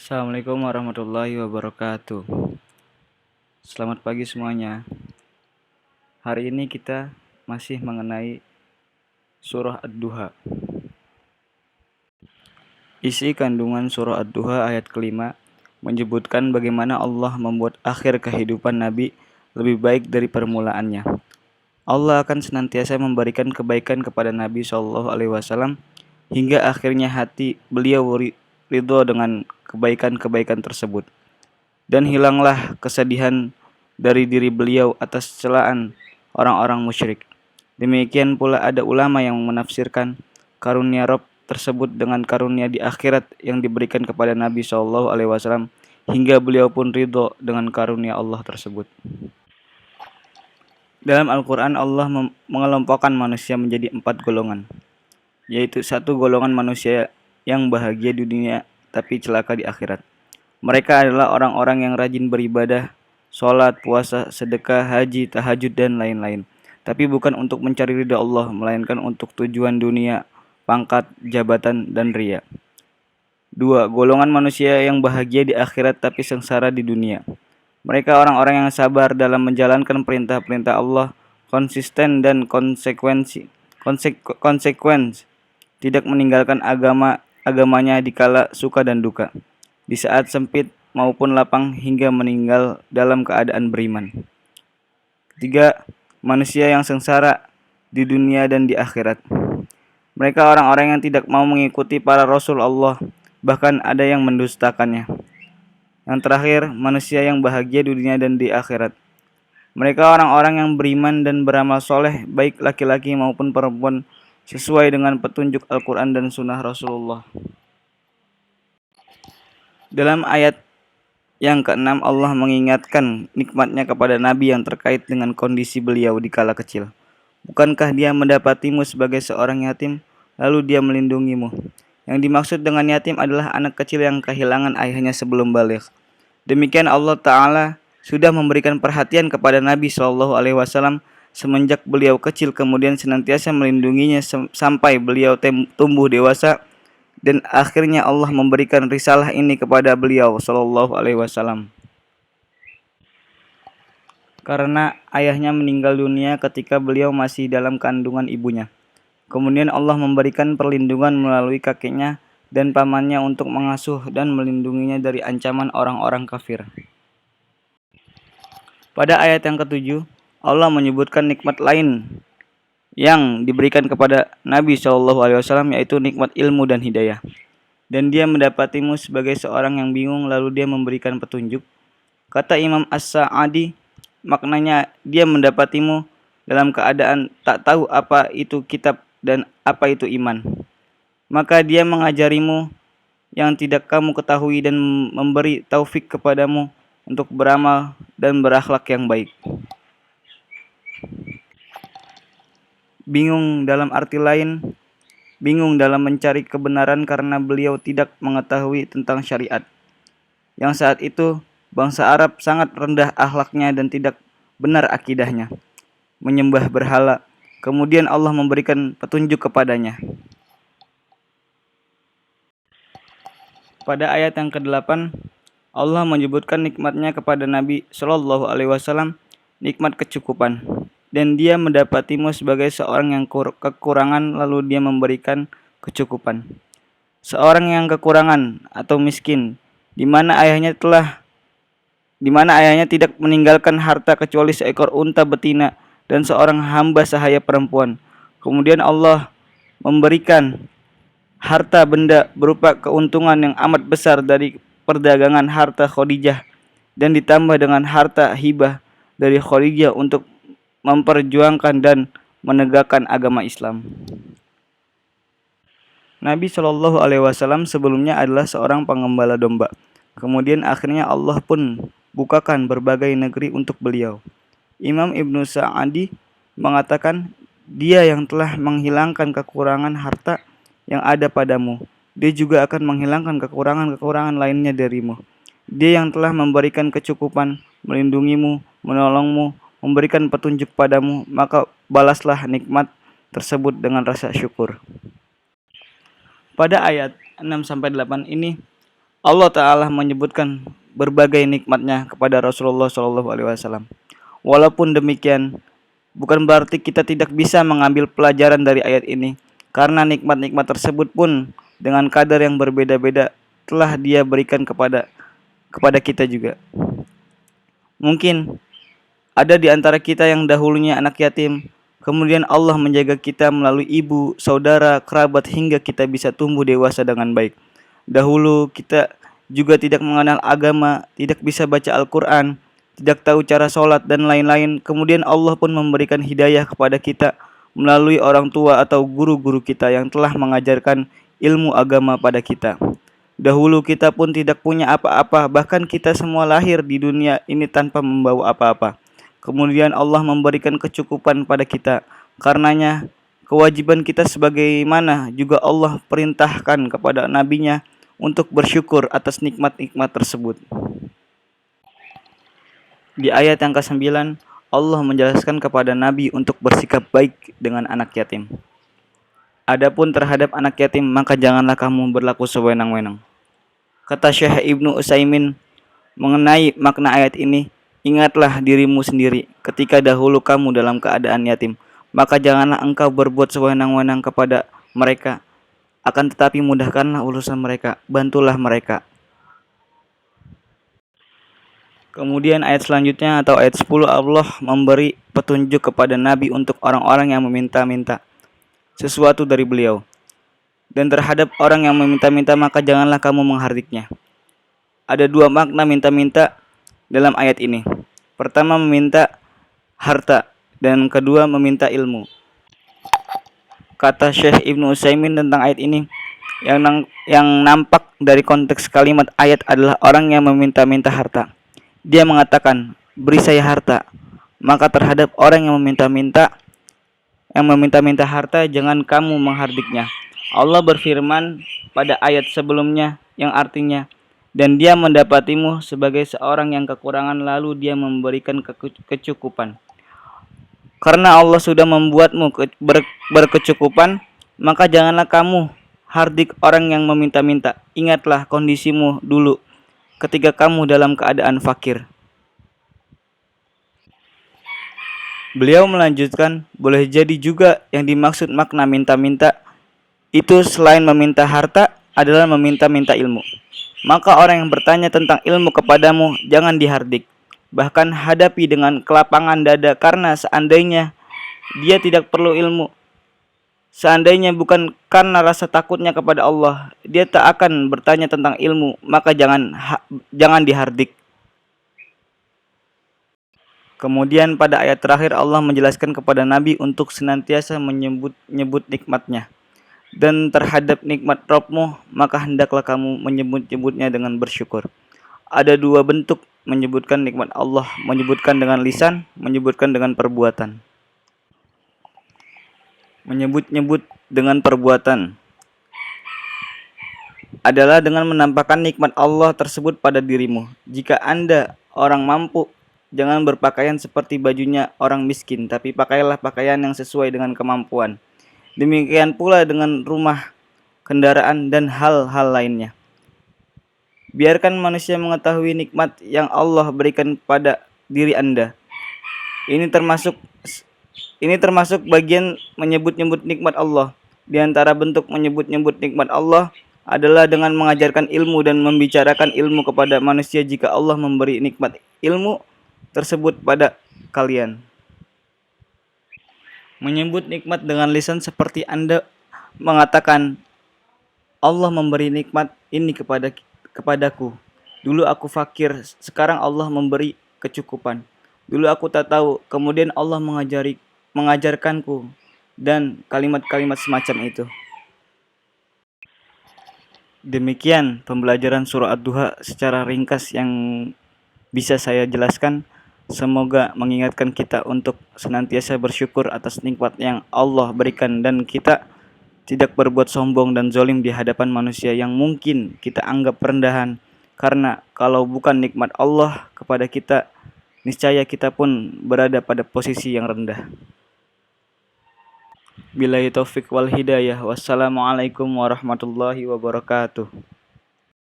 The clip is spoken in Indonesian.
Assalamualaikum warahmatullahi wabarakatuh. Selamat pagi semuanya. Hari ini kita masih mengenai surah Ad-Duha. Isi kandungan surah Ad-Duha ayat kelima menyebutkan bagaimana Allah membuat akhir kehidupan Nabi lebih baik dari permulaannya. Allah akan senantiasa memberikan kebaikan kepada Nabi SAW hingga akhirnya hati beliau ridho dengan kebaikan-kebaikan tersebut. Dan hilanglah kesedihan dari diri beliau atas celaan orang-orang musyrik. Demikian pula ada ulama yang menafsirkan karunia Rob tersebut dengan karunia di akhirat yang diberikan kepada Nabi SAW hingga beliau pun ridho dengan karunia Allah tersebut. Dalam Al-Quran Allah mengelompokkan manusia menjadi 4 golongan, yaitu 1 golongan manusia yang bahagia di dunia tapi celaka di akhirat. Mereka adalah orang-orang yang rajin beribadah, sholat, puasa, sedekah, haji, tahajud, dan lain-lain. Tapi bukan untuk mencari ridha Allah, melainkan untuk tujuan dunia, pangkat, jabatan, dan ria. 2. Golongan manusia yang bahagia di akhirat tapi sengsara di dunia. Mereka orang-orang yang sabar dalam menjalankan perintah-perintah Allah, konsisten dan konsekuen, tidak meninggalkan agamanya dikala suka dan duka, di saat sempit maupun lapang hingga meninggal dalam keadaan beriman. 3. Manusia yang sengsara di dunia dan di akhirat. Mereka orang-orang yang tidak mau mengikuti para rasul Allah, bahkan ada yang mendustakannya. Yang terakhir, manusia yang bahagia di dunia dan di akhirat. Mereka orang-orang yang beriman dan beramal soleh, baik laki-laki maupun perempuan, sesuai dengan petunjuk Al-Quran dan Sunnah Rasulullah. Dalam ayat yang ke-6 Allah mengingatkan nikmatnya kepada Nabi yang terkait dengan kondisi beliau di kala kecil. Bukankah dia mendapatimu sebagai seorang yatim, lalu dia melindungimu? Yang dimaksud dengan yatim adalah anak kecil yang kehilangan ayahnya sebelum baligh. Demikian Allah Ta'ala sudah memberikan perhatian kepada Nabi SAW semenjak beliau kecil, kemudian senantiasa melindunginya sampai beliau tumbuh dewasa, dan akhirnya Allah memberikan risalah ini kepada beliau SAW. Karena ayahnya meninggal dunia ketika beliau masih dalam kandungan ibunya. Kemudian Allah memberikan perlindungan melalui kakeknya dan pamannya untuk mengasuh dan melindunginya dari ancaman orang-orang kafir. Pada ayat yang ke-7, Allah menyebutkan nikmat lain yang diberikan kepada Nabi SAW, yaitu nikmat ilmu dan hidayah. Dan dia mendapatimu sebagai seorang yang bingung, lalu dia memberikan petunjuk. Kata Imam As-Sa'adi, maknanya dia mendapatimu dalam keadaan tak tahu apa itu kitab dan apa itu iman. Maka dia mengajarimu yang tidak kamu ketahui dan memberi taufik kepadamu untuk beramal dan berakhlak yang baik. Bingung dalam arti lain, bingung dalam mencari kebenaran karena beliau tidak mengetahui tentang syariat. Yang saat itu bangsa Arab sangat rendah akhlaknya dan tidak benar akidahnya, menyembah berhala. Kemudian Allah memberikan petunjuk kepadanya. Pada ayat yang ke-8, Allah menyebutkan nikmatnya kepada Nabi SAW, nikmat kecukupan. Dan dia mendapatimu sebagai seorang yang kekurangan, lalu dia memberikan kecukupan. Seorang yang kekurangan atau miskin, di mana ayahnya tidak meninggalkan harta kecuali seekor unta betina dan seorang hamba sahaya perempuan. Kemudian Allah memberikan harta benda berupa keuntungan yang amat besar dari perdagangan harta Khadijah, dan ditambah dengan harta hibah dari Khadijah untuk memperjuangkan dan menegakkan agama Islam. Nabi SAW sebelumnya adalah seorang pengembala domba. Kemudian akhirnya Allah pun bukakan berbagai negeri untuk beliau. Imam Ibnu Sa'adi mengatakan, dia yang telah menghilangkan kekurangan harta yang ada padamu, dia juga akan menghilangkan kekurangan-kekurangan lainnya darimu. Dia yang telah memberikan kecukupan, melindungimu, menolongmu, memberikan petunjuk padamu, maka balaslah nikmat tersebut dengan rasa syukur. Pada ayat 6-8 ini, Allah Ta'ala menyebutkan berbagai nikmatnya kepada Rasulullah SAW. Walaupun demikian, bukan berarti kita tidak bisa mengambil pelajaran dari ayat ini, karena nikmat-nikmat tersebut pun dengan kadar yang berbeda-beda telah Dia berikan kepada kita juga. Mungkin ada di antara kita yang dahulunya anak yatim, kemudian Allah menjaga kita melalui ibu, saudara, kerabat hingga kita bisa tumbuh dewasa dengan baik. Dahulu kita juga tidak mengenal agama, tidak bisa baca Al-Quran, tidak tahu cara sholat dan lain-lain. Kemudian Allah pun memberikan hidayah kepada kita melalui orang tua atau guru-guru kita yang telah mengajarkan ilmu agama pada kita. Dahulu kita pun tidak punya apa-apa, bahkan kita semua lahir di dunia ini tanpa membawa apa-apa. Kemudian Allah memberikan kecukupan pada kita. Karenanya kewajiban kita sebagaimana juga Allah perintahkan kepada nabinya untuk bersyukur atas nikmat-nikmat tersebut. Di ayat yang ke-9, Allah menjelaskan kepada Nabi untuk bersikap baik dengan anak yatim. Adapun terhadap anak yatim, maka janganlah kamu berlaku sewenang-wenang. Kata Syekh Ibnu Utsaimin mengenai makna ayat ini, ingatlah dirimu sendiri ketika dahulu kamu dalam keadaan yatim, maka janganlah engkau berbuat sewenang-wenang kepada mereka. Akan tetapi mudahkanlah urusan mereka, bantulah mereka. Kemudian ayat selanjutnya atau ayat 10, Allah memberi petunjuk kepada Nabi untuk orang-orang yang meminta-minta sesuatu dari beliau. Dan terhadap orang yang meminta-minta maka janganlah kamu menghardiknya. Ada dua makna minta-minta dalam ayat ini. Pertama meminta harta dan kedua meminta ilmu. Kata Syekh Ibnu Utsaimin tentang ayat ini, yang nampak dari konteks kalimat ayat adalah orang yang meminta-minta harta. Dia mengatakan, beri saya harta. Maka terhadap orang yang meminta-minta harta, jangan kamu menghardiknya. Allah berfirman pada ayat sebelumnya yang artinya, dan dia mendapatimu sebagai seorang yang kekurangan lalu dia memberikan kecukupan. Karena Allah sudah membuatmu berkecukupan, maka janganlah kamu hardik orang yang meminta-minta. Ingatlah kondisimu dulu ketika kamu dalam keadaan fakir. Beliau melanjutkan, boleh jadi juga yang dimaksud makna minta-minta itu selain meminta harta adalah meminta-minta ilmu. Maka orang yang bertanya tentang ilmu kepadamu jangan dihardik. Bahkan hadapi dengan kelapangan dada, karena seandainya dia tidak perlu ilmu, seandainya bukan karena rasa takutnya kepada Allah, dia tak akan bertanya tentang ilmu, maka jangan dihardik. Kemudian pada ayat terakhir Allah menjelaskan kepada Nabi untuk senantiasa menyebut nikmatnya. Dan terhadap nikmat Rabbmu, maka hendaklah kamu menyebut-nyebutnya dengan bersyukur. Ada dua bentuk menyebutkan nikmat Allah, menyebutkan dengan lisan, menyebutkan dengan perbuatan. Menyebut-nyebut dengan perbuatan adalah dengan menampakkan nikmat Allah tersebut pada dirimu. Jika Anda orang mampu, jangan berpakaian seperti bajunya orang miskin, tapi pakailah pakaian yang sesuai dengan kemampuan. Demikian pula dengan rumah, kendaraan, dan hal-hal lainnya. Biarkan manusia mengetahui nikmat yang Allah berikan pada diri Anda. Ini termasuk bagian menyebut-nyebut nikmat Allah. Di antara bentuk menyebut-nyebut nikmat Allah adalah dengan mengajarkan ilmu dan membicarakan ilmu kepada manusia jika Allah memberi nikmat ilmu tersebut pada kalian. Menyebut nikmat dengan lisan seperti Anda mengatakan, Allah memberi nikmat ini kepadaku. Dulu aku fakir, sekarang Allah memberi kecukupan. Dulu aku tak tahu, kemudian Allah mengajarkanku, dan kalimat-kalimat semacam itu. Demikian pembelajaran surah Ad-Duha secara ringkas yang bisa saya jelaskan. Semoga mengingatkan kita untuk senantiasa bersyukur atas nikmat yang Allah berikan dan kita tidak berbuat sombong dan zalim di hadapan manusia yang mungkin kita anggap rendahan, karena kalau bukan nikmat Allah kepada kita, niscaya kita pun berada pada posisi yang rendah. Billahi taufik wal hidayah. Wassalamualaikum warahmatullahi wabarakatuh.